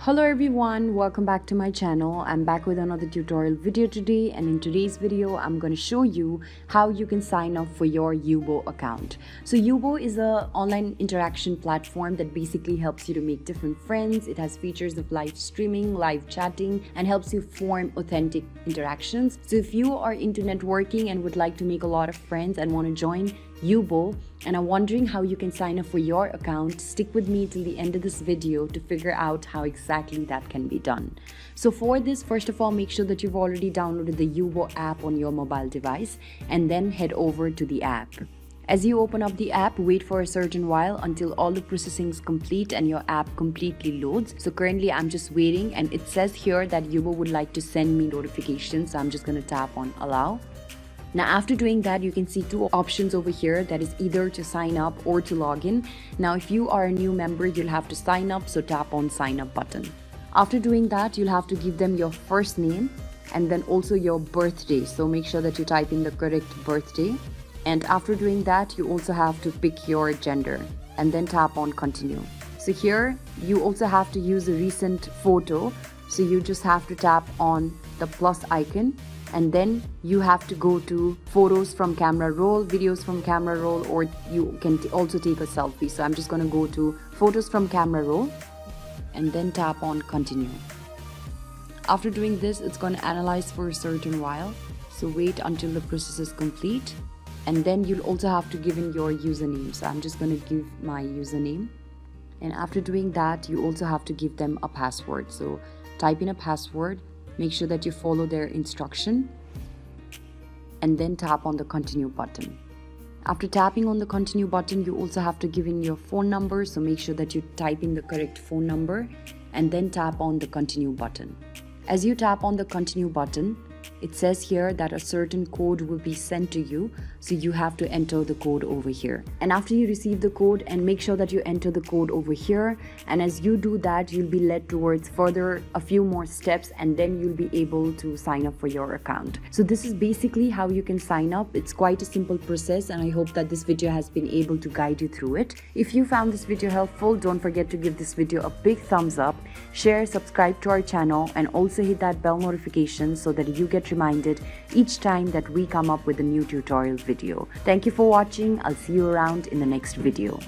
Hello everyone, welcome back to my channel. I'm back with another tutorial video today, and in today's video I'm going to show you how you can sign up for your Yubo account. So Yubo is an online interaction platform that basically helps you to make different friends. It has features of live streaming, live chatting, and helps you form authentic interactions. So if you are into networking and would like to make a lot of friends and want to join Yubo and are wondering how you can sign up for your account, stick with me till the end of this video to figure out how exactly that can be done. So for this, first of all, make sure that you've already downloaded the Yubo app on your mobile device and then head over to the app. As you open up the app, wait for a certain while until all the processing is complete and your app completely loads. So currently I'm just waiting, and it says here that Yubo would like to send me notifications, so I'm just going to tap on allow. Now after doing that, you can see two options over here, that is either to sign up or to log in. Now if you are a new member, you'll have to sign up, so tap on sign up button. After doing that, you'll have to give them your first name and then also your birthday, so make sure that you type in the correct birthday. And after doing that, you also have to pick your gender and then tap on continue. So here you also have to use a recent photo, so you just have to tap on the plus icon, and then you have to go to photos from camera roll, videos from camera roll, or you can also take a selfie. So I'm just going to go to photos from camera roll and then tap on continue. After doing this, it's going to analyze for a certain while, so wait until the process is complete. And then you'll also have to give in your username, so I'm just going to give my username. And after doing that, you also have to give them a password, so type in a password. Make sure that you follow their instruction and then tap on the continue button. After tapping on the continue button, you also have to give in your phone number, so make sure that you type in the correct phone number and then tap on the continue button. As you tap on the continue button, it says here that a certain code will be sent to you, so you have to enter the code over here. And after you receive the code, and make sure that you enter the code over here, and as you do that, you'll be led towards further a few more steps, and then you'll be able to sign up for your account. So this is basically how you can sign up. It's quite a simple process, and I hope that this video has been able to guide you through it. If you found this video helpful, don't forget to give this video a big thumbs up, share, subscribe to our channel, and also hit that bell notification so that you get reminded each time that we come up with a new tutorial video. Thank you for watching. I'll see you around in the next video.